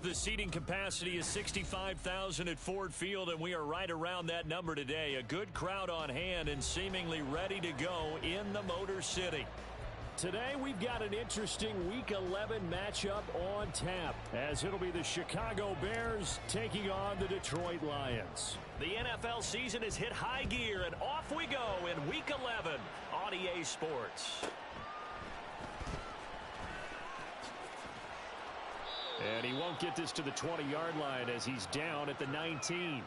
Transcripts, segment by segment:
The seating capacity is 65,000 at Ford Field, and we are right around that number today. A good crowd on hand and seemingly ready to go in the Motor City. Today we've got an interesting Week 11 matchup on tap, as it'll be the Chicago Bears taking on the Detroit Lions. The NFL season has hit high gear, and off we go in Week 11 on EA Sports. And he won't get this to the 20-yard line as he's down at the 19.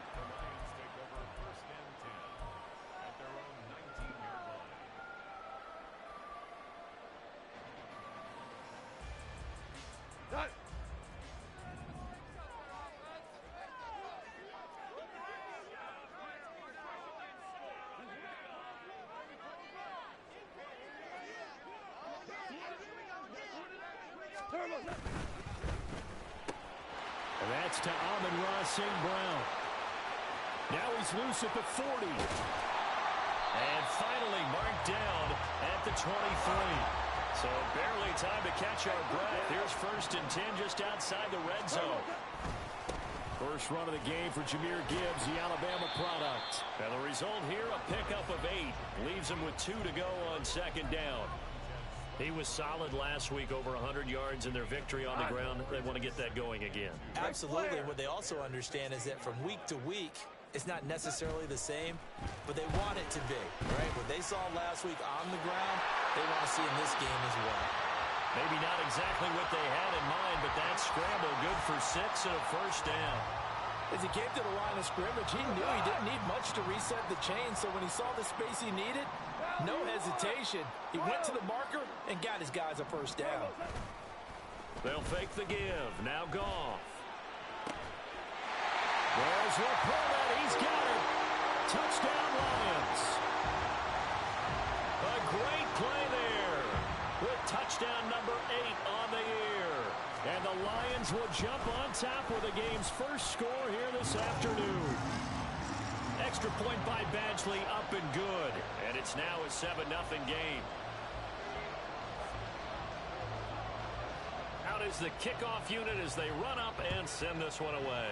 And that's to Amon-Ra St. Brown. Now he's loose at the 40. And finally marked down at the 23. So barely time to catch our breath. Here's 1st and 10 just outside the red zone. First run of the game for Jahmyr Gibbs, the Alabama product. And the result here, a pickup of 8. Leaves him with 2 to go on 2nd down. He was solid last week, over 100 yards in their victory on the ground. They want to get that going again. Absolutely. What they also understand is that from week to week, it's not necessarily the same, but they want it to be, right? What they saw last week on the ground, they want to see in this game as well. Maybe not exactly what they had in mind, but that scramble good for 6 and a 1st down. As he came to the line of scrimmage, he knew he didn't need much to reset the chain, so when he saw the space he needed, no hesitation. He went to the marker and got his guys a 1st down. They'll fake the give. Now Goff. There's Laporta. He's got it. Touchdown, Lions. A great play there with touchdown number 8 on the year. And the Lions will jump on top with the game's first score here this afternoon. Extra point by Badgley, up and good. And it's now a 7-0 game. Out is the kickoff unit as they run up and send this one away.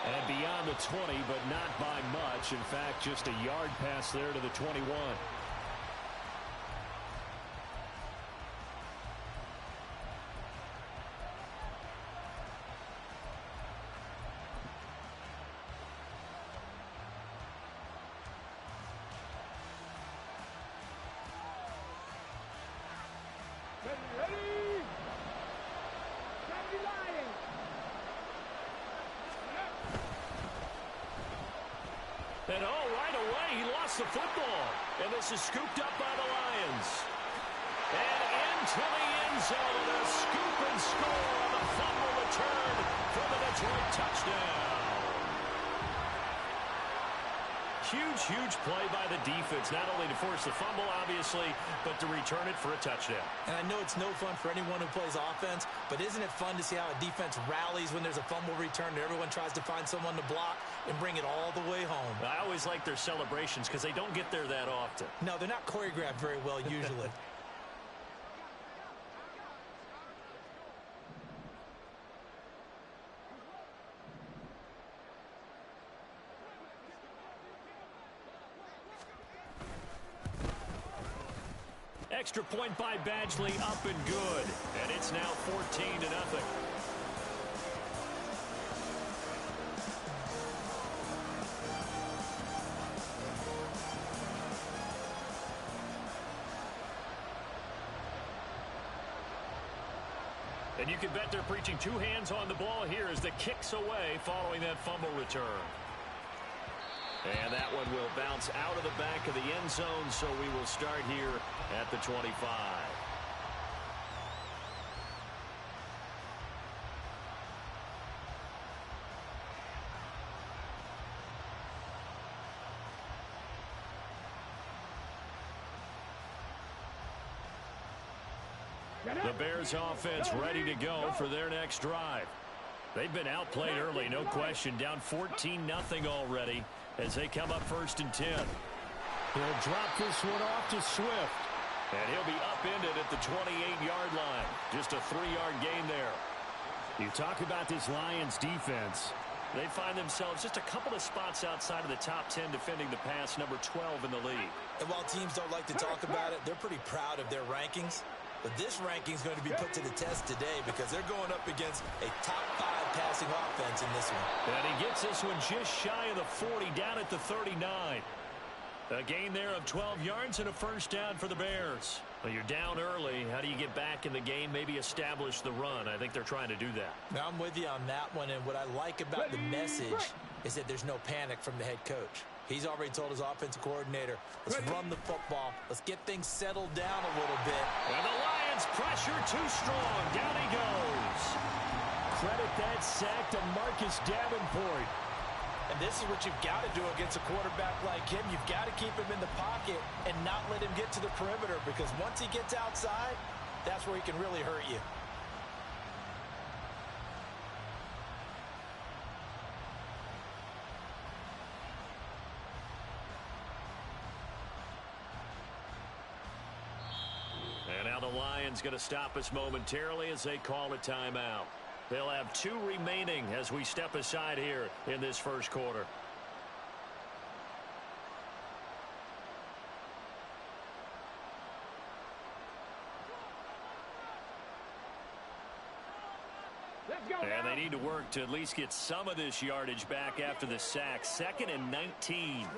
And beyond the 20, but not by much. In fact, just a yard pass there to the 21. And right away, he lost the football. And this is scooped up by the Lions. And into the end zone, a scoop and score on the fumble return for the Detroit touchdown. Huge play by the defense, not only to force the fumble, obviously, but to return it for a touchdown. And I know it's no fun for anyone who plays offense, but isn't it fun to see how a defense rallies when there's a fumble return and everyone tries to find someone to block and bring it all the way home? I always like their celebrations because they don't get there that often. No, they're not choreographed very well usually. Extra point by Badgley, up and good. And it's now 14-0. And you can bet they're preaching 2 hands on the ball here as the kick's away following that fumble return. And that one will bounce out of the back of the end zone, so we will start here at the 25. The Bears offense ready to go for their next drive. They've been outplayed early, no question. Down 14-0 already as they come up 1st and 10. He'll drop this one off to Swift. And he'll be upended at the 28-yard line. Just a 3-yard gain there. You talk about this Lions defense. They find themselves just a couple of spots outside of the top 10 defending the pass, number 12 in the league. And while teams don't like to talk about it, they're pretty proud of their rankings. But this ranking is going to be put to the test today because they're going up against a top 5 passing offense in this one. And he gets this one just shy of the 40, down at the 39. A gain there of 12 yards and a first down for the Bears. Well, you're down early. How do you get back in the game, maybe establish the run? I think they're trying to do that. Now, I'm with you on that one, and what I like about the message is that there's no panic from the head coach. He's already told his offensive coordinator, let's run the football. Let's get things settled down a little bit. And the Lions pressure too strong. Down he goes. Credit that sack to Marcus Davenport. And this is what you've got to do against a quarterback like him. You've got to keep him in the pocket and not let him get to the perimeter, because once he gets outside, that's where he can really hurt you. And now the Lions going to stop us momentarily as they call a timeout. They'll have 2 remaining as we step aside here in this first quarter. And they need to work to at least get some of this yardage back after the sack. 2nd and 19.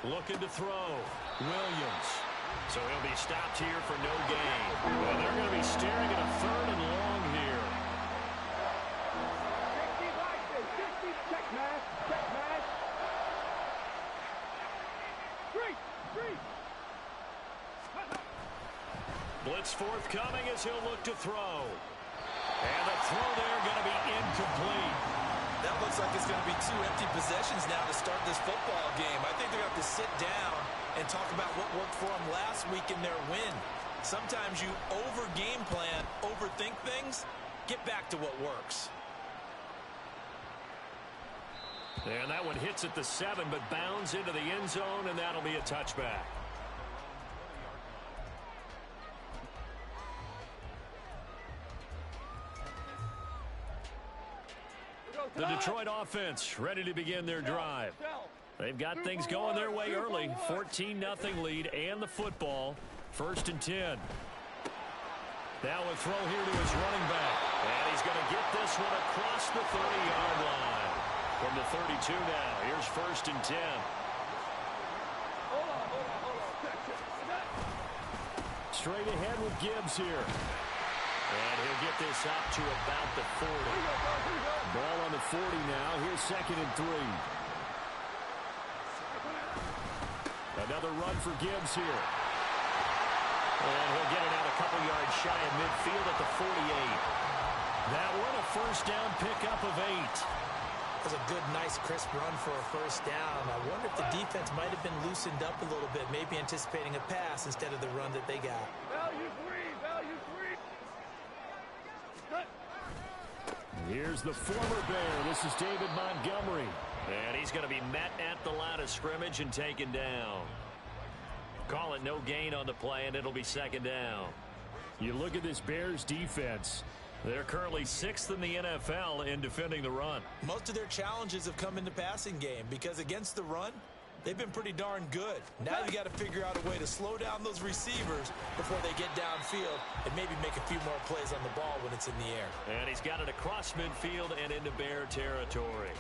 Looking to throw. Williams. So he'll be stopped here for no gain. Well, they're going to be staring at a 3rd and long here. Blitz forthcoming as he'll look to throw. And the throw there going to be incomplete. That looks like it's going to be 2 empty possessions now to start this football game. I think they're going to have to sit down and talk about what worked for them last week in their win. Sometimes you over-game plan, overthink things. Get back to what works. And that one hits at the 7, but bounds into the end zone, and that'll be a touchback. The Detroit offense ready to begin their drive. They've got things going their way early. 14-0 lead and the football. 1st and 10. Now a throw here to his running back. And he's going to get this one across the 30-yard line. From the 32 now. Here's 1st and 10. Straight ahead with Gibbs here. And he'll get this up to about the 40. Ball on the 40 now. Here's 2nd and 3. Another run for Gibbs here. And he'll get it out a couple yards shy of midfield at the 48. That one a first down pickup of 8. That was a good, nice, crisp run for a first down. I wonder if the defense might have been loosened up a little bit, maybe anticipating a pass instead of the run that they got. Value 3, value 3. Here's the former Bear. This is David Montgomery. And he's going to be met at the line of scrimmage and taken down. Call it no gain on the play, and it'll be 2nd down. You look at this Bears defense. They're currently 6th in the NFL in defending the run. Most of their challenges have come in the passing game because against the run, they've been pretty darn good. Now you got to figure out a way to slow down those receivers before they get downfield and maybe make a few more plays on the ball when it's in the air. And he's got it across midfield and into Bear territory.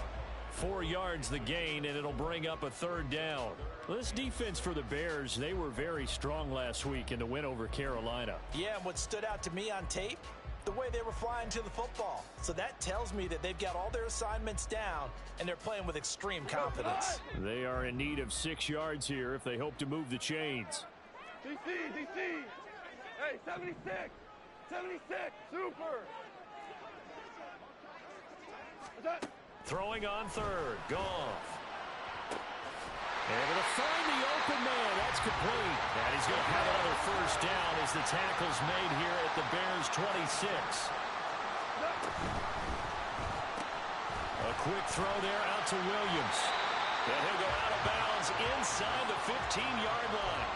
4 yards the gain, and it'll bring up a 3rd down. This defense for the Bears, they were very strong last week in the win over Carolina. Yeah, and what stood out to me on tape, the way they were flying to the football. So that tells me that they've got all their assignments down, and they're playing with extreme confidence. They are in need of 6 yards here if they hope to move the chains. DC. Hey, 76. 76. Super. What's that? Throwing on 3rd. Goff. Able to find the open man. That's complete. And he's going to have another first down as the tackle's made here at the Bears' 26. A quick throw there out to Williams. And he'll go out of bounds inside the 15-yard line.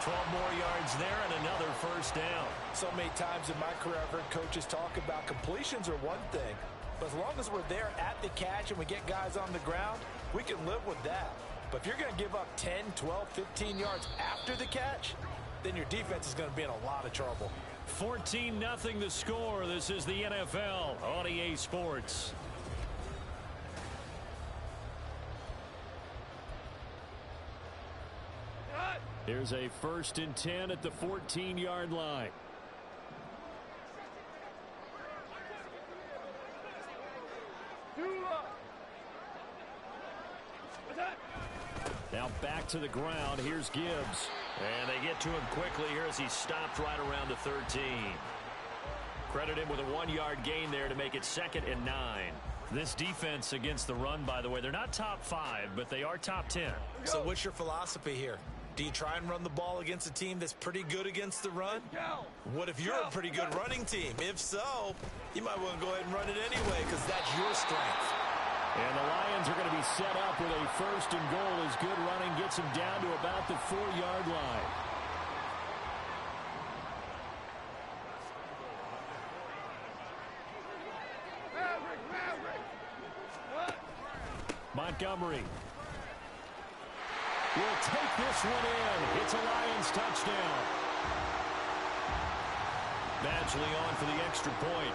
12 more yards there and another first down. So many times in my career, I've heard coaches talk about completions are one thing. But as long as we're there at the catch and we get guys on the ground, we can live with that. But if you're going to give up 10, 12, 15 yards after the catch, then your defense is going to be in a lot of trouble. 14-0 the score. This is the NFL on EA Sports. Here's a 1st and 10 at the 14-yard line. Now back to the ground. Here's Gibbs. And they get to him quickly here as he stopped right around the 13. Credit him with a 1-yard gain there to make it 2nd and 9. This defense against the run, by the way, they're not top 5, but they are top 10. So what's your philosophy here? Do you try and run the ball against a team that's pretty good against the run? What if you're a pretty good running team? If so, you might want to go ahead and run it anyway because that's your strength. And the Lions are going to be set up with a 1st and goal as good running gets them down to about the 4-yard line. Montgomery will take this one in. It's a Lions touchdown. Badgley on for the extra point.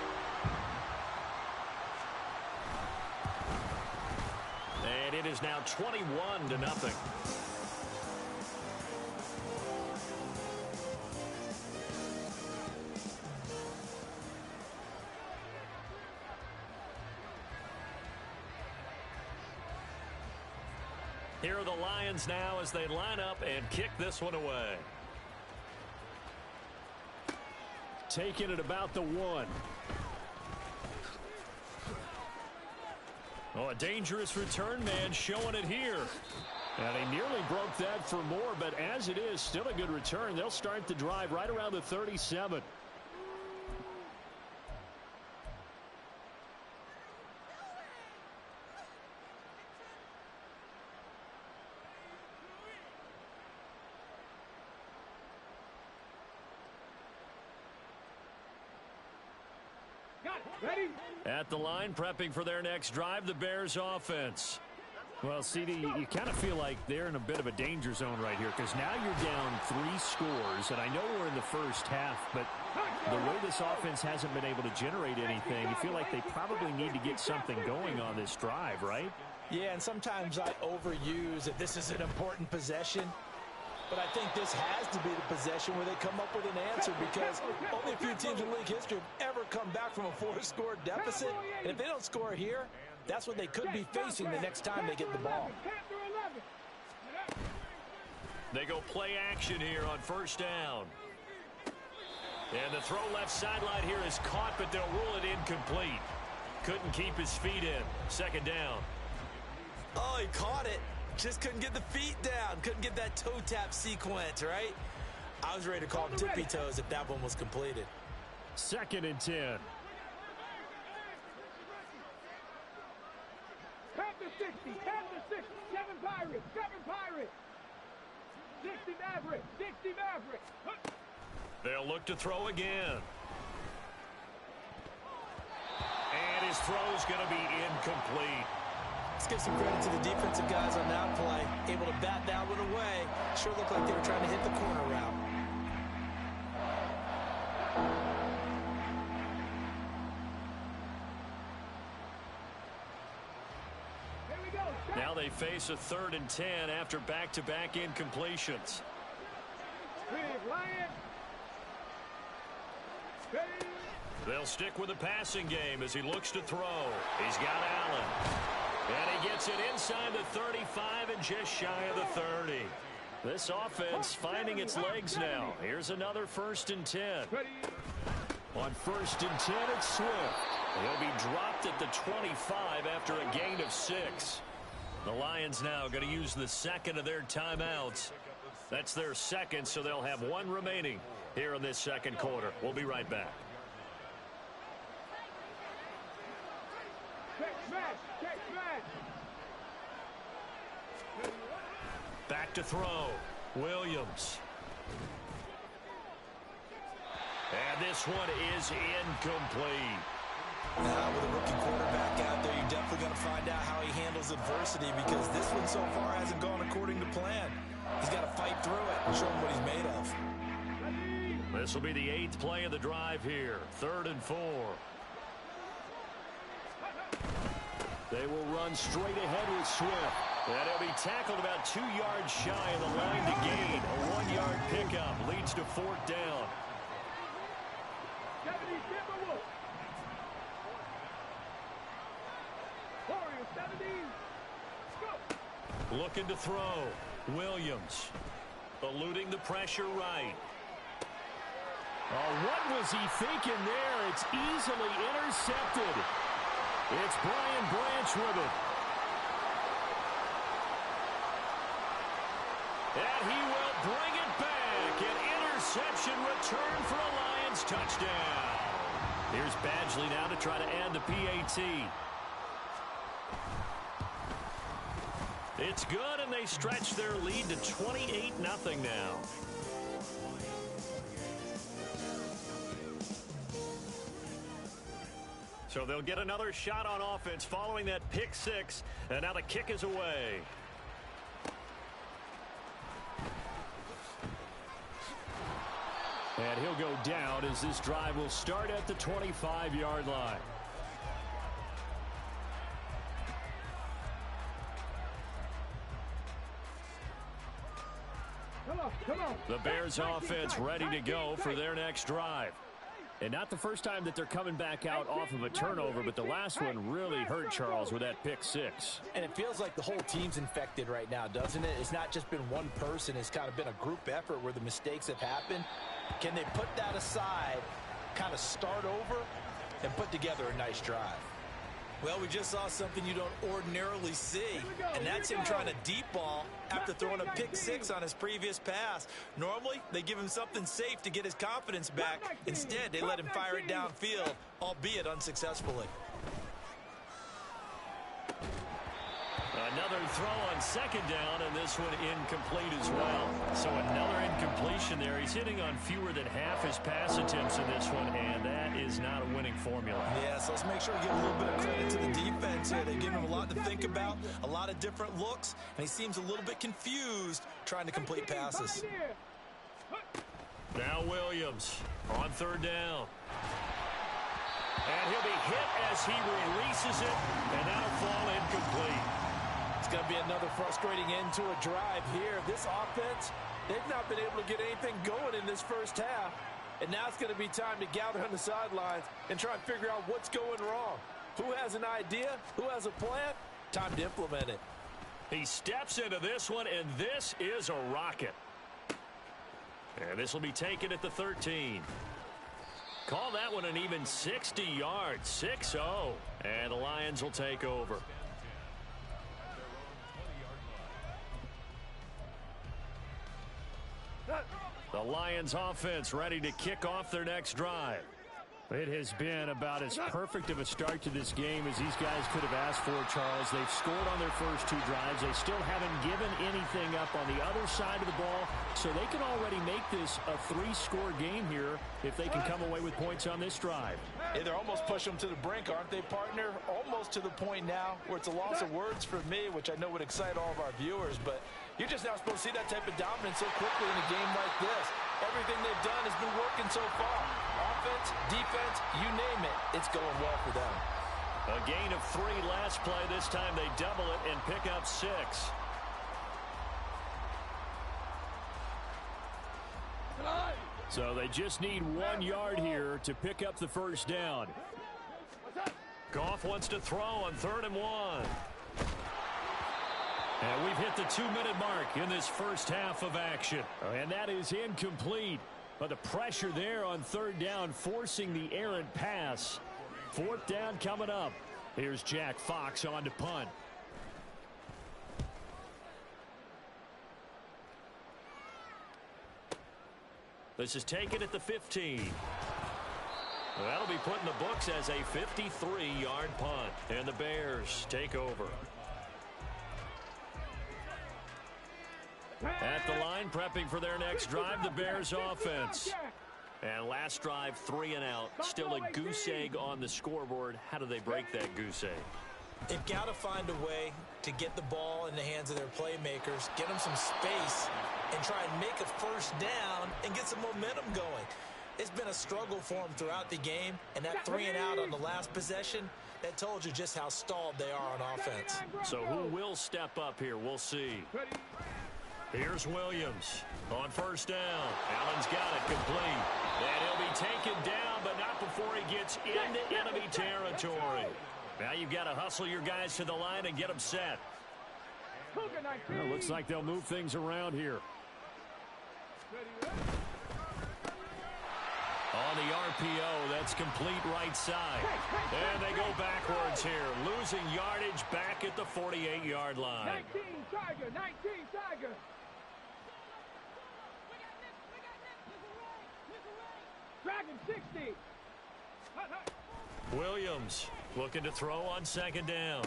And it is now 21-0. Here are the Lions now as they line up and kick this one away. Taking it about the 1. Oh, a dangerous return man showing it here. And he nearly broke that for more, but as it is, still a good return. They'll start the drive right around the 37. Ready? At the line, prepping for their next drive, the Bears offense. Well, CD, you kind of feel like they're in a bit of a danger zone right here because now you're down 3 scores, and I know we're in the first half, but the way this offense hasn't been able to generate anything, you feel like they probably need to get something going on this drive, right? Yeah, and sometimes I overuse that this is an important possession. But I think this has to be the possession where they come up with an answer because only a few teams in league history have ever come back from a 4-score deficit. And if they don't score here, that's what they could be facing the next time they get the ball. They go play action here on 1st down. And the throw left sideline here is caught, but they'll rule it incomplete. Couldn't keep his feet in. 2nd down. Oh, he caught it. Just couldn't get the feet down. Couldn't get that toe tap sequence, right? I was ready to call him tippy toes if that one was completed. 2nd and 10. Panther 60, Panther 60, 7 Pirates, 7 Pirates. 60 Mavericks, 60 Mavericks. They'll look to throw again. And his throw's going to be incomplete. Let's give some credit to the defensive guys on that play. Able to bat that one away. Sure looked like they were trying to hit the corner route. Here we go. Now they face a 3rd and 10 after back-to-back incompletions. They'll stick with the passing game as he looks to throw. He's got Allen. And he gets it inside the 35 and just shy of the 30. This offense finding its legs now. Here's another 1st and 10. On 1st and 10, it's Swift. He'll be dropped at the 25 after a gain of 6. The Lions now going to use the 2nd of their timeouts. That's their 2nd, so they'll have 1 remaining here in this 2nd quarter. We'll be right back. Back to throw. Williams. And this one is incomplete. With a rookie quarterback out there, you're definitely going to find out how he handles adversity, because this one so far hasn't gone according to plan. He's got to fight through it and show him what he's made of. This will be the 8th play of the drive here. 3rd and 4. They will run straight ahead with Swift. And he'll be tackled about 2 yards shy of the line to gain. A 1-yard pickup leads to 4th down. 70, Timberwolves. Warriors, 70. Go. Looking to throw. Williams. Eluding the pressure right. Oh, what was he thinking there? It's easily intercepted. It's Brian Branch with it. And he will bring it back. An interception return for a Lions touchdown. Here's Badgley now to try to add the PAT. It's good, and they stretch their lead to 28-0 now. So they'll get another shot on offense following that pick 6, and now the kick is away. And he'll go down as this drive will start at the 25-yard line. Come on. The Bears offense ready to go for their next drive. And not the first time that they're coming back out off of a turnover, but the last one really hurt Charles with that pick 6. And it feels like the whole team's infected right now, doesn't it? It's not just been one person. It's kind of been a group effort where the mistakes have happened. Can they put that aside, kind of start over, and put together a nice drive? Well, we just saw something you don't ordinarily see, and that's him trying to deep ball after throwing a pick 6 on his previous pass. Normally, they give him something safe to get his confidence back. Instead, they let him fire it downfield, albeit unsuccessfully. Another throw on 2nd down, and this one incomplete as well. So another incompletion there. He's hitting on fewer than half his pass attempts in this one, and that is not a winning formula. Yeah, so let's make sure we give a little bit of credit to the defense here. They've given him a lot to think about, a lot of different looks, and he seems a little bit confused trying to complete passes. Now Williams on 3rd down. And he'll be hit as he releases it, and that'll fall incomplete. It's going to be another frustrating end to a drive here. This offense, they've not been able to get anything going in this first half. And now it's going to be time to gather on the sidelines and try and figure out what's going wrong. Who has an idea? Who has a plan? Time to implement it. He steps into this one, and this is a rocket. And this will be taken at the 13. Call that one an even 60 yards, 6-0. And the Lions will take over. The Lions offense ready to kick off their next drive. It has been about as perfect of a start to this game as these guys could have asked for, Charles. They've scored on their first 2 drives. They still haven't given anything up on the other side of the ball, so they can already make this a 3-score game here if they can come away with points on this drive. Hey, they're almost pushing them to the brink, aren't they, partner? Almost to the point now where it's a loss of words for me, which I know would excite all of our viewers, but you're just not supposed to see that type of dominance so quickly in a game like this. Everything they've done has been working so far. Offense, defense, you name it, it's going well for them. A gain of 3 last play. This time they double it and pick up 6. So they just need 1 yard here to pick up the first down. Goff wants to throw on 3rd and 1. And we've hit the 2-minute mark in this first half of action. And that is incomplete. But the pressure there on 3rd down, forcing the errant pass. 4th down coming up. Here's Jack Fox on to punt. This is taken at the 15. That'll be put in the books as a 53-yard punt. And the Bears take over. At the line, prepping for their next drive, the Bears offense. And last drive, 3 and out. Still a goose egg on the scoreboard. How do they break that goose egg? They've got to find a way to get the ball in the hands of their playmakers, get them some space, and try and make a first down and get some momentum going. It's been a struggle for them throughout the game, and that 3 and out on the last possession, that told you just how stalled they are on offense. So who will step up here? We'll see. Here's Williams on first down. Allen's got it complete. And he'll be taken down, but not before he gets into enemy territory. Now you've got to hustle your guys to the line and get them set. Well, looks like they'll move things around here. On the RPO, that's complete right side. And they go backwards here, losing yardage back at the 48-yard line. 19 Tiger, 19 Tiger. Dragon 60. Williams looking to throw on second down.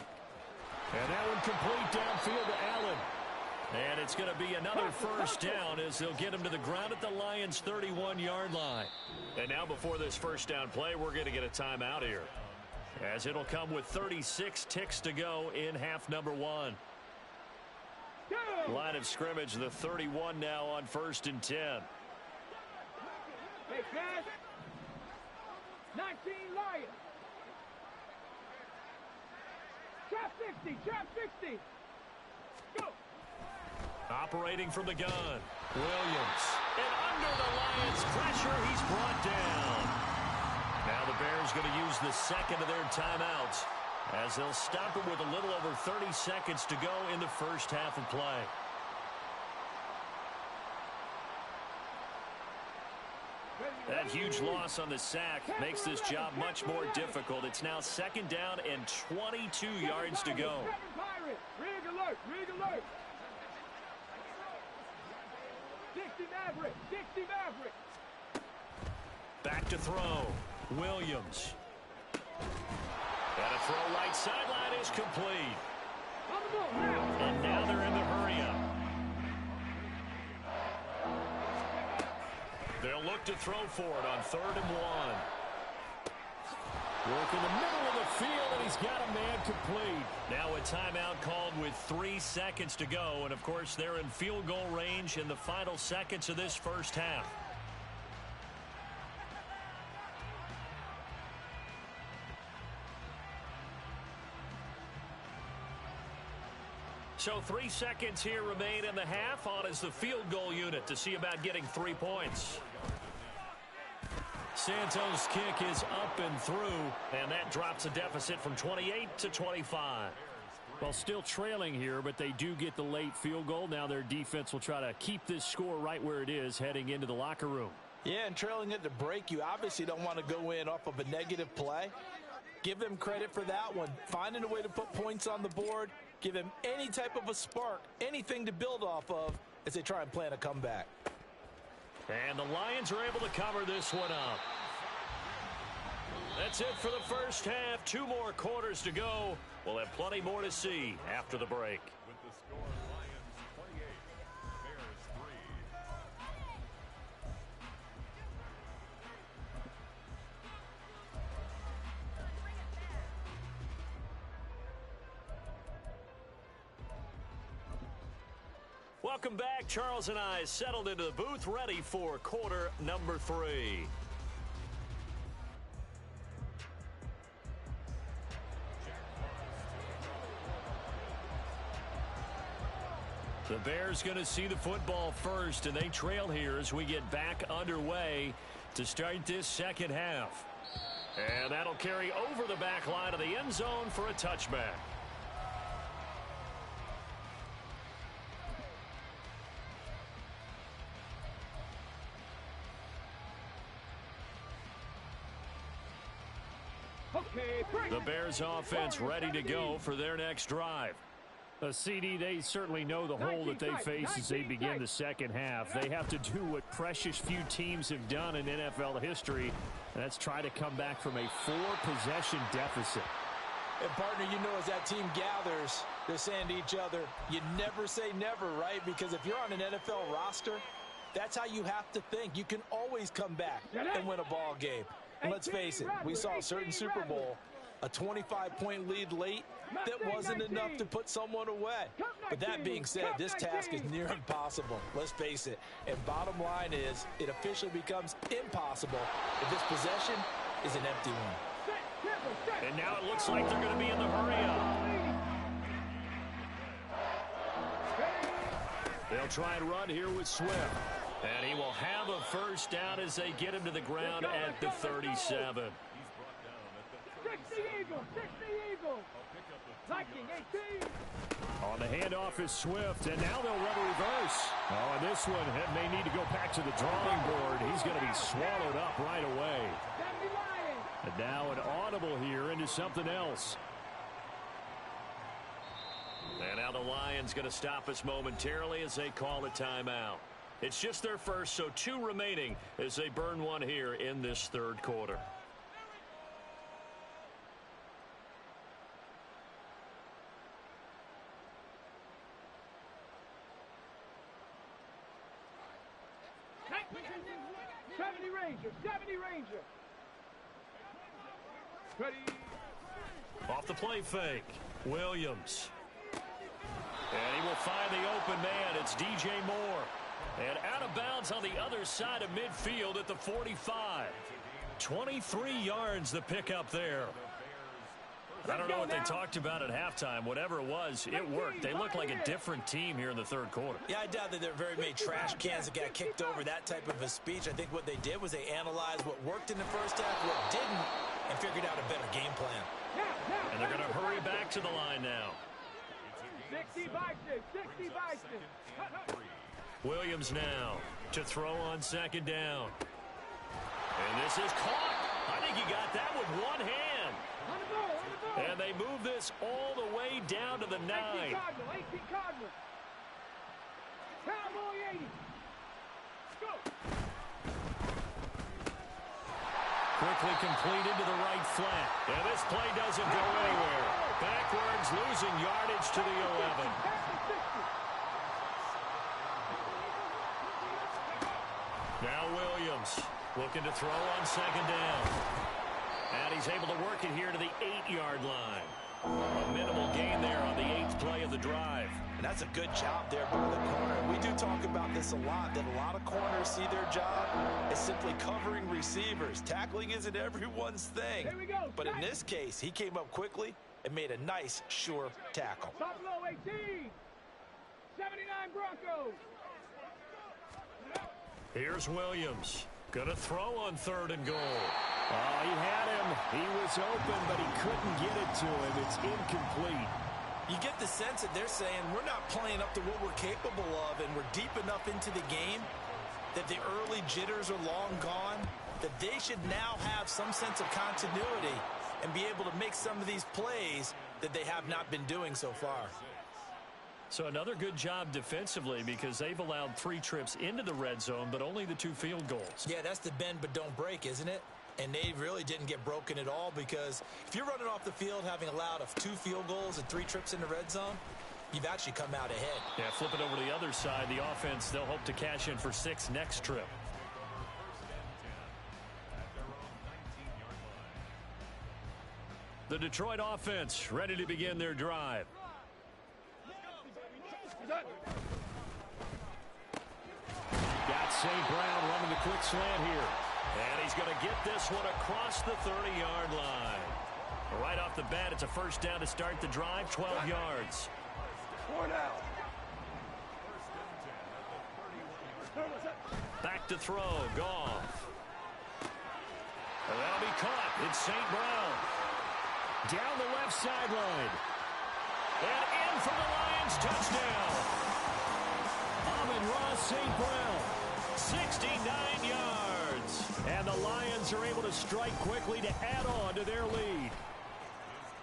And that one complete downfield to Allen. And it's going to be another first down as they'll get him to the ground at the Lions' 31-yard line. And now before this first down play, we're going to get a timeout here, as it'll come with 36 ticks to go in half number 1. Line of scrimmage, the 31 now on 1st and 10. Hey, pass. 19 Lions. Trap 60, trap 60. Go. Operating from the gun, Williams. And under the Lions' pressure, he's brought down. Now the Bears going to use the second of their timeouts, as they'll stop it with a little over 30 seconds to go in the first half of play. That huge loss on the sack makes this job much more difficult. It's now second down and 22 yards to go. Rig alert, rig alert. 60 Maverick, 60 Maverick. Back to throw, Williams. And a throw right sideline is complete. On the ball now. And now they're in the hurry-up. They'll look to throw for it on 3rd and 1. Work in the middle of the field, and he's got a man complete. Now a timeout called with 3 seconds to go. And, of course, they're in field goal range in the final seconds of this first half. So 3 seconds here remain in the half. On is the field goal unit to see about getting 3 points. Santos' kick is up and through, and that drops a deficit from 28 to 25. Well, still trailing here, but they do get the late field goal. Now their defense will try to keep this score right where it is heading into the locker room. Yeah, and trailing at the break, you obviously don't want to go in off of a negative play. Give them credit for that one. Finding a way to put points on the board, give them any type of a spark, anything to build off of as they try and plan a comeback. And the Lions are able to cover this one up. That's it for the first half. 2 more quarters to go. We'll have plenty more to see after the break. With the score, Lions 28, Bears 3. Welcome back. Charles and I settled into the booth, ready for quarter number 3. The Bears going to see the football first, and they trail here as we get back underway to start this second half. And that'll carry over the back line of the end zone for a touchback. The Bears offense ready to go for their next drive. CD, they certainly know the hole that they face as they begin the second half. They have to do what precious few teams have done in NFL history, and that's try to come back from a 4-possession deficit. And, partner, you know, as that team gathers, they're saying to each other, you never say never, right? Because if you're on an NFL roster, that's how you have to think. You can always come back and win a ball game. And let's face it, we saw a certain Super Bowl, a 25-point lead late that wasn't enough to put someone away. But that being said, this task is near impossible. Let's face it. And bottom line is, it officially becomes impossible if this possession is an empty one. And now it looks like they're going to be in the hurry-up. They'll try and run here with Swift. And he will have a first down as they get him to the ground at the 37. 60 Eagles, 60 Eagles. Viking 18. On the handoff is Swift, and now they'll run a reverse. Oh, and this one may need to go back to the drawing board. He's going to be swallowed up right away. And now an audible here into something else. And now the Lions going to stop us momentarily as they call a timeout. It's just their first, so 2 remaining as they burn one here in this third quarter. Ranger, 70 Ranger. Ready. Off the play fake, Williams. And he will find the open man. It's DJ Moore. And out of bounds on the other side of midfield at the 45. 23 yards the pickup there. I don't know what they talked about at halftime. Whatever it was, it worked. They look like a different team here in the third quarter. Yeah, I doubt that there are very many trash cans that got kicked over that type of a speech. I think what they did was they analyzed what worked in the first half, what didn't, and figured out a better game plan. And they're going to hurry back to the line now. 60 Bison, 60 Bison. Williams now to throw on second down. And this is caught. I think he got that with one hand. And they move this all the way down to the 9. 18 Cardinal. Cowboy 80. Go. Quickly completed to the right flat. And this play doesn't go anywhere. Backwards, losing yardage to the 11. Now Williams looking to throw on second down. And he's able to work it here to the 8-yard line. A minimal gain there on the 8th play of the drive. And that's a good job there by the corner. We do talk about this a lot, that a lot of corners see their job as simply covering receivers. Tackling isn't everyone's thing. But in this case, he came up quickly and made a nice, sure tackle. Buffalo 18. 79 Broncos. Here's Williams. Gonna throw on 3rd and goal. Oh, he had him. He was open, but he couldn't get it to him. It's incomplete. You get the sense that they're saying we're not playing up to what we're capable of, and we're deep enough into the game that the early jitters are long gone, that they should now have some sense of continuity and be able to make some of these plays that they have not been doing so far. So another good job defensively because they've allowed 3 trips into the red zone, but only the 2 field goals. Yeah, that's the bend but don't break, isn't it? And they really didn't get broken at all because if you're running off the field having allowed 2 field goals and 3 trips in the red zone, you've actually come out ahead. Yeah, flip it over to the other side. The offense, they'll hope to cash in for 6 next trip. The Detroit offense ready to begin their drive. Got St. Brown running the quick slant here. And he's going to get this one across the 30-yard line. Right off the bat, it's a first down to start the drive, 12 yards. 4 now. Back to throw, Goff. And that'll be caught. It's St. Brown. Down the left sideline. And in for the Lions touchdown. Amon-Ra St. Brown, 69 yards. And the Lions are able to strike quickly to add on to their lead.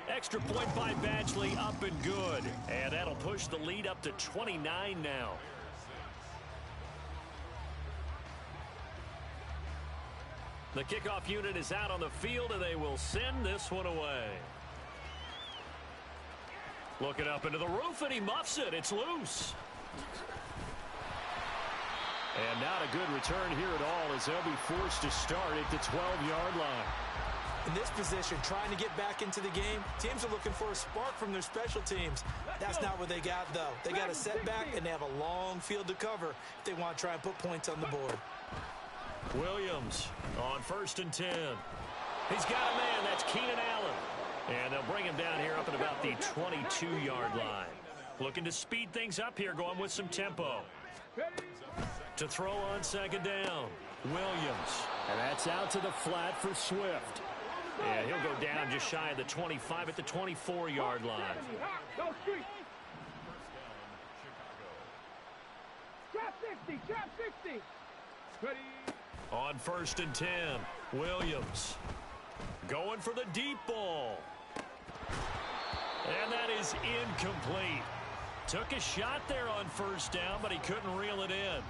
Extra point by Badgley, up and good. And that'll push the lead up to 29 now. The kickoff unit is out on the field, and they will send this one away. Looking up into the roof, and he muffs it. It's loose. And not a good return here at all as they'll be forced to start at the 12-yard line. In this position, trying to get back into the game, teams are looking for a spark from their special teams. That's not what they got, though. They got a setback, and they have a long field to cover if they want to try and put points on the board. Williams on 1st and 10. He's got a man. That's Keenan Allen. And they'll bring him down here up at about the 22-yard line. Looking to speed things up here, going with some tempo. To throw on 2nd down, Williams. And that's out to the flat for Swift. And he'll go down just shy of the 25 at the 24-yard line. Trap 60, trap 60. Ready. On 1st and 10, Williams. Going for the deep ball. And that is incomplete. Took a shot there on 1st down, but he couldn't reel it in.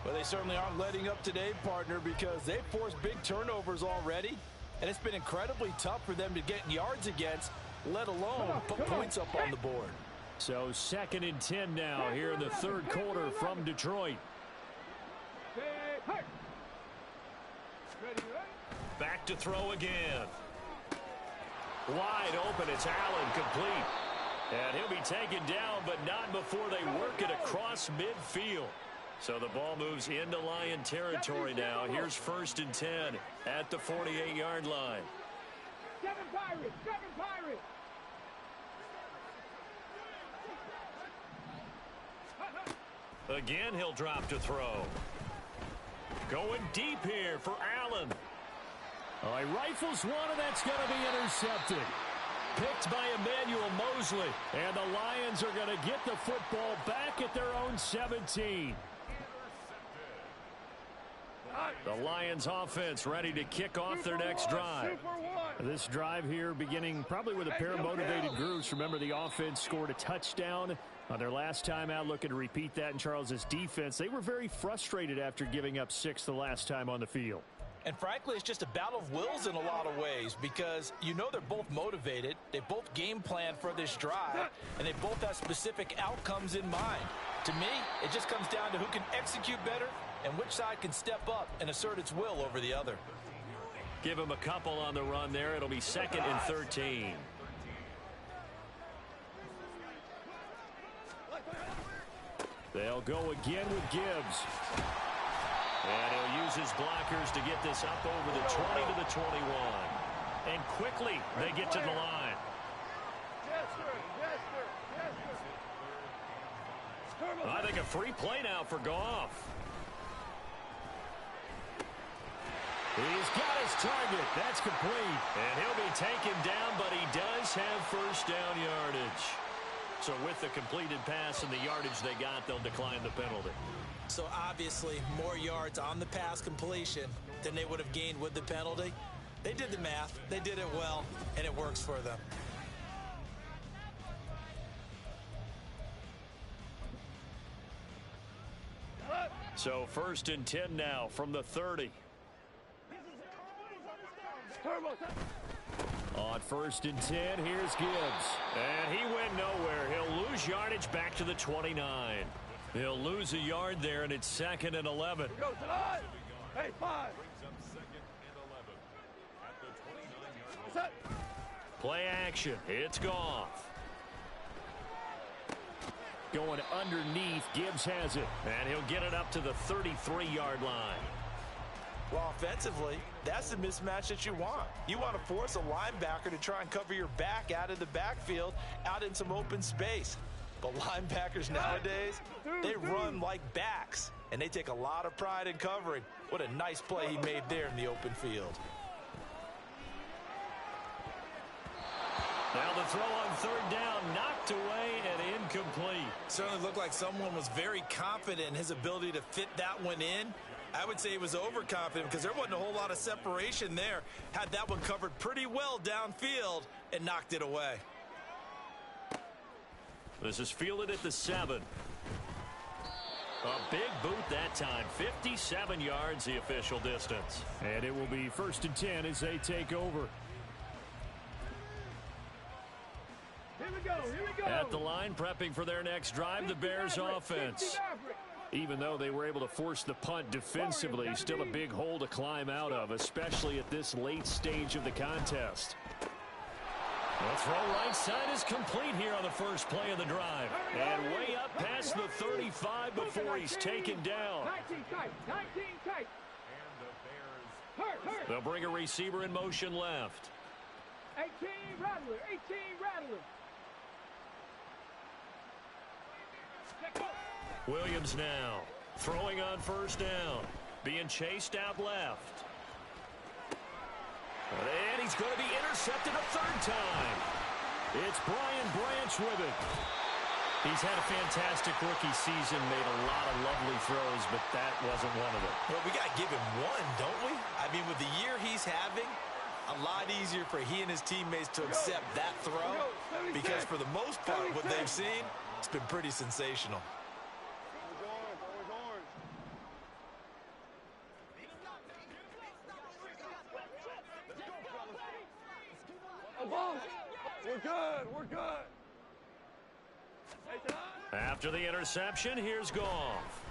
Well, they certainly aren't letting up today, partner, because they've forced big turnovers already. And it's been incredibly tough for them to get yards against, let alone put points up on the board. So 2nd and 10 now here in the 3rd quarter from Detroit. Back to throw again. Wide open, it's Allen, complete. And he'll be taken down, but not before they work it across midfield. So the ball moves into Lion territory now. Here's 1st and 10 at the 48-yard line. 7 Pirates, 7 Pirates. Again, he'll drop to throw. Going deep here for Allen. He rifles one, and that's going to be intercepted. Picked by Emmanuel Mosley. And the Lions are going to get the football back at their own 17. The Lions offense ready to kick off their next drive. This drive here beginning probably with a pair of motivated groups. Remember, the offense scored a touchdown on their last time out, looking to repeat that in Charles's defense. They were very frustrated after giving up 6 the last time on the field. And frankly, it's just a battle of wills in a lot of ways because you know they're both motivated. They both game plan for this drive, and they both have specific outcomes in mind. To me, it just comes down to who can execute better and which side can step up and assert its will over the other. Give him a couple on the run there. It'll be 2nd and 13. They'll go again with Gibbs. And he'll use his blockers to get this up over the 20 to the 21. And quickly, they get to the line. I think a free play now for Goff. He's got his target. That's complete. And he'll be taken down, but he does have 1st down yardage. So with the completed pass and the yardage they got, they'll decline the penalty. So obviously, more yards on the pass completion than they would have gained with the penalty. They did the math. They did it well, and it works for them. So 1st and 10 now from the 30. On 1st and 10, here's Gibbs. And he went nowhere. He'll lose yardage back to the 29. He'll lose a yard there, and it's 2nd and 11. Hey, 5. Play action. It's Goff. Going underneath. Gibbs has it. And he'll get it up to the 33-yard line. Well, offensively, that's the mismatch that you want. You want to force a linebacker to try and cover your back out of the backfield, out in some open space. But linebackers nowadays, they run like backs, and they take a lot of pride in covering. What a nice play he made there in the open field. Now the throw on 3rd down, knocked away and incomplete. Certainly looked like someone was very confident in his ability to fit that one in. I would say he was overconfident because there wasn't a whole lot of separation there. Had that one covered pretty well downfield and knocked it away. This is fielded at the 7. A big boot that time. 57 yards the official distance. And it will be 1st and 10 as they take over. Here we go. At the line, prepping for their next drive, the Bears offense. Even though they were able to force the punt defensively, still a big hole to climb out of, especially at this late stage of the contest. The throw right side is complete here on the first play of the drive. And way up past the 35 before he's taken down. 19 tight. They'll bring a receiver in motion left. 18 rattler. Williams now throwing on first down. Being chased out left. And he's going to be intercepted a third time. It's Brian Branch with it. He's had a fantastic rookie season, made a lot of lovely throws, but that wasn't one of them. Well, we got to give him one, don't we? I mean, with the year he's having, a lot easier for he and his teammates to accept that throw because for the most part, what they've seen, it's been pretty sensational. We're good. After the interception, here's Goff.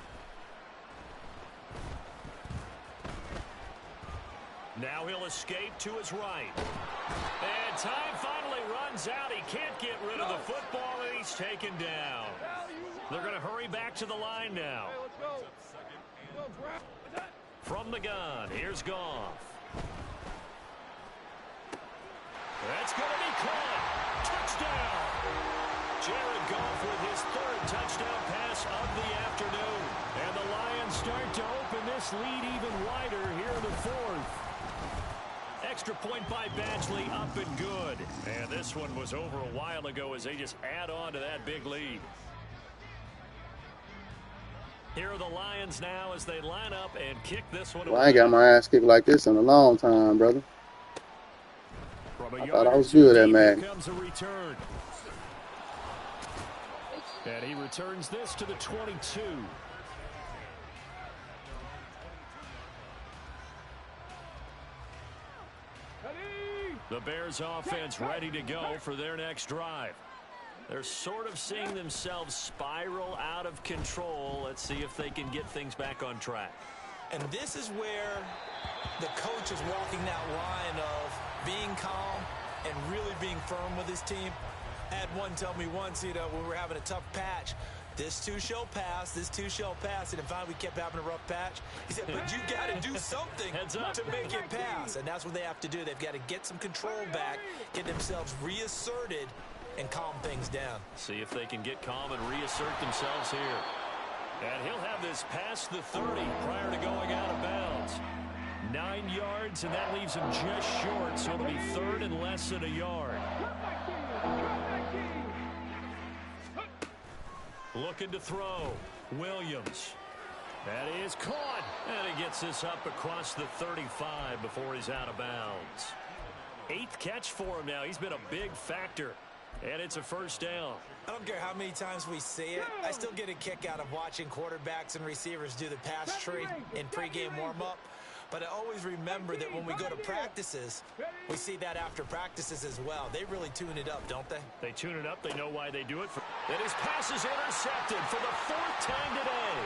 Now he'll escape to his right. And time finally runs out. He can't get rid of the football, and he's taken down. They're going to hurry back to the line now. From the gun, here's Goff. That's going to be caught. Touchdown. Jared Goff with his third touchdown pass of the afternoon. And the Lions start to open this lead even wider here in the fourth. Extra point by Badgley, up and good. And this one was over a while ago as they just add on to that big lead. Here are the Lions now as they line up and kick this one away. Well, I ain't got my ass kicked like this in a long time, brother. I thought I was good at Madden. Comes a return. And he returns this to the 22. The Bears offense ready to go for their next drive. They're sort of seeing themselves spiral out of control. Let's see if they can get things back on track. And this is where the coach is walking that line of being calm and really being firm with his team. I had one tell me once, when we were having a tough patch, this too shall pass, this too shall pass. And finally we kept having a rough patch. He said, but you got to do something to make it pass. And that's what they have to do. They've got to get some control back, get themselves reasserted, and calm things down. See if they can get calm and reassert themselves here. And he'll have this past the 30 prior to going out of bounds. 9 yards, and that leaves him just short, so it'll be third and less than a yard. Looking to throw. Williams. That is caught. And he gets this up across the 35 before he's out of bounds. 8th catch for him now. He's been a big factor. And it's a first down. I don't care how many times we see it. I still get a kick out of watching quarterbacks and receivers do the pass tree in pregame warm-up. But I always remember that when we go to practices, we see that after practices as well. They really tune it up, don't they? They tune it up. They know why they do it. And his pass is intercepted for the 4th time today.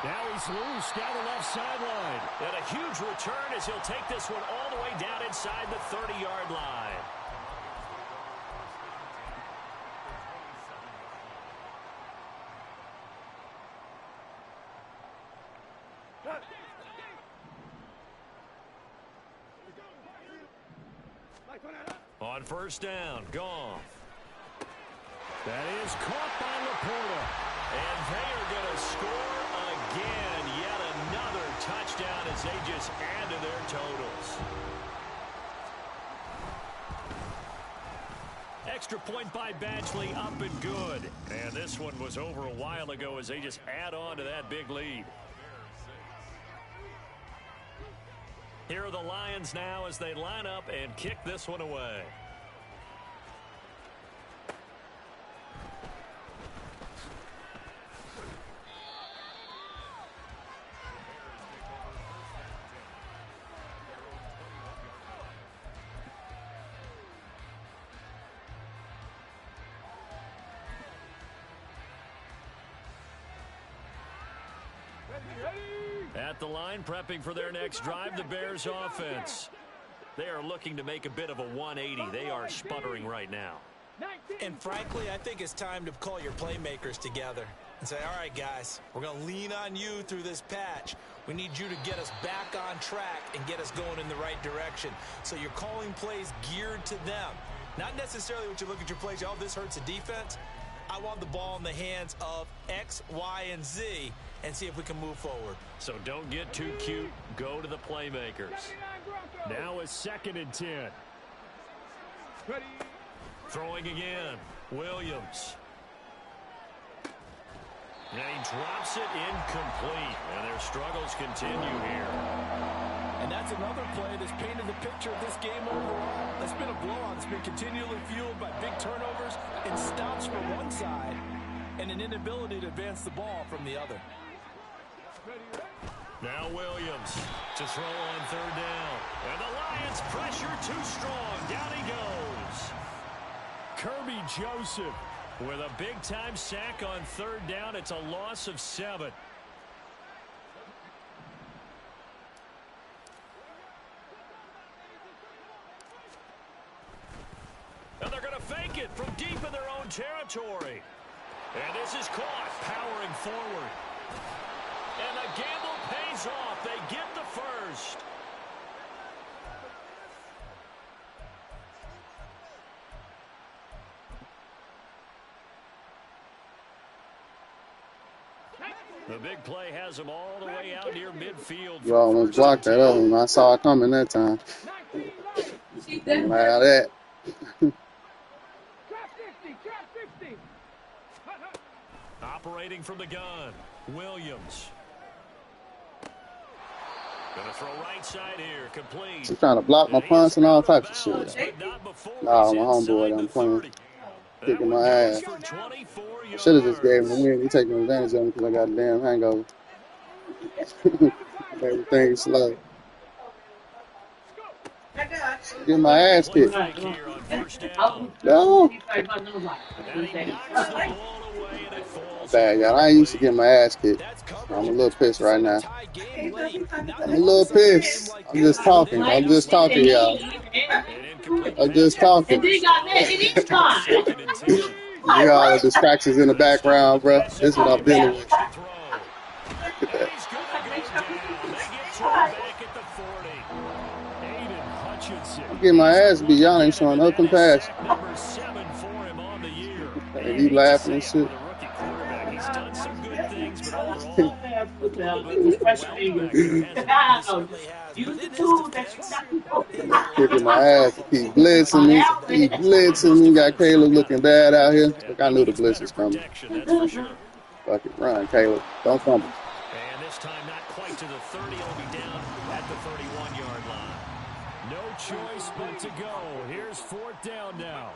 Now he's loose down the left sideline. And a huge return as he'll take this one all the way down inside the 30-yard line. On first down, Goff. That is caught by Laporta. And they are going to score again. Yet another touchdown as they just add to their totals. Extra point by Badgley, up and good. And this one was over a while ago as they just add on to that big lead. Here are the Lions now as they line up and kick this one away. At the line, prepping for their next drive, the Bears offense. They are looking to make a bit of a 180. They are sputtering right now. And frankly, I think it's time to call your playmakers together and say, all right, guys, we're going to lean on you through this patch. We need you to get us back on track and get us going in the right direction. So you're calling plays geared to them. Not necessarily what you look at your plays, oh, this hurts the defense. I want the ball in the hands of X, Y, and Z and see if we can move forward. So don't get too cute. Go to the playmakers. Now a 2nd and 10. Throwing again. Williams. And he drops it incomplete. And their struggles continue here. And that's another play that's painted the picture of this game overall. That's been a blowout. It's been continually fueled by big turnovers and stops from one side and an inability to advance the ball from the other. Now Williams to throw on 3rd down. And the Lions pressure too strong. Down he goes. Kirby Joseph. With a big-time sack on 3rd down, it's a loss of 7. And they're going to fake it from deep in their own territory. And this is caught, powering forward. And the gamble pays off. They get the first. The big play has them all the way out near midfield. You almost blocked that other one. I saw it coming that time. Wow, that. Operating from the gun, Williams. Gonna throw right side here, complete. She's trying to block my punts and all types of shit. Nah, my homeboy, I'm playing. Kicking my ass. I should have just gave him a win. He taking advantage of me because I got a damn hangover. Everything's slow. Get my ass kicked. No. Bad, y'all. I ain't used to get my ass kicked. I'm a little pissed right now. I'm a little pissed. I'm just talking. I'm just talking, y'all. I'm just talking. You got all the distractions in the background, bro. This is what I'm dealing with. Get my ass beat. Y'all ain't showing no compassion. And you laughing and shit. Kicking my ass. He blitzing me. He blitzing me. Got Caleb looking bad out here. Look, I knew the blitz was coming. Fuck it, run, Caleb. Don't fumble. And this time not quite to the 30. He'll be down at the 31-yard line. No choice but to go. Here's 4th down now.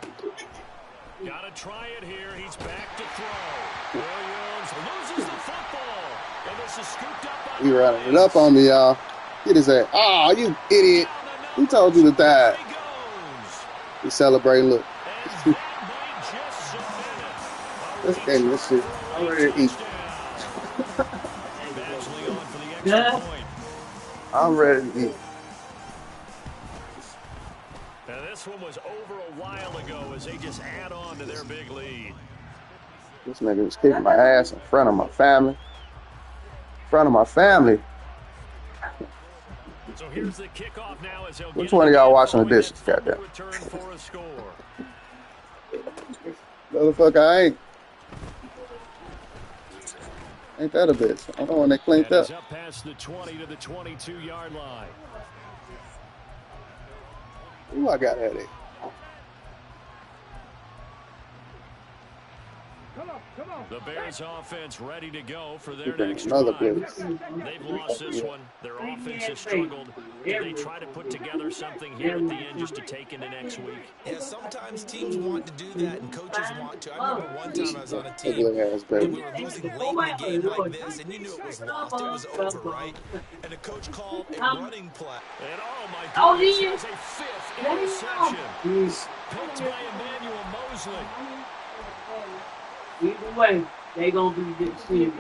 Got to try it here. He's back to throw. Williams loses the football. And this is scooped up by He running it up on me, y'all. Get his ass. Oh, you idiot. Who told you to die? He's celebrating. Look. Let's get this shit. I'm ready to eat. I'm ready to eat. Now this one was over a while ago as they just add on to their big lead. This nigga was kicking my ass in front of my family. In front of my family. So here's the kickoff now as he'll Which one of y'all washing the dishes? Goddamn. Motherfucker, I ain't that a bitch? I don't know when they cleaned up. Up past the 20 to the 22-yard line. Ooh, I got headache. The Bears offense ready to go for their next another drive. They've lost this one. Their offense has struggled. Do they try to put together something here at the end just to take into next week? Yeah, sometimes teams want to do that and coaches want to. I remember one time I was on a team Ugly ass and baby. we were losing late in the game like this, and you knew it was lost. It was over, right? And the coach called a running play. And oh my goodness, it's a 5th interception. Picked by Emmanuel Mosley. Either way, they gonna be good.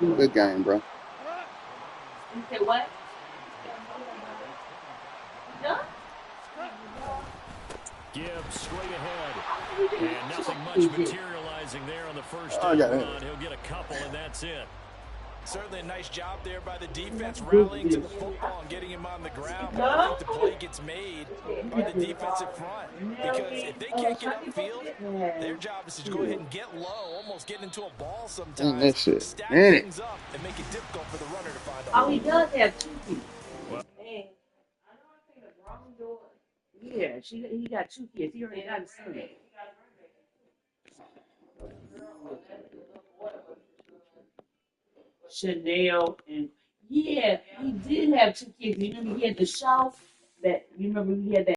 Good game, bro. Gibbs straight ahead. And nothing much materializing there on the first I down got run. it. He'll get a couple, and that's it. Certainly a nice job there by the defense, rallying to the football and getting him on the ground. But I think the play gets made by the defensive front. Because if they can't get upfield, their job is to go ahead and get low, almost get into a ball In sometimes, this shit. stack In it. things up, and make it difficult for the runner to find a hole.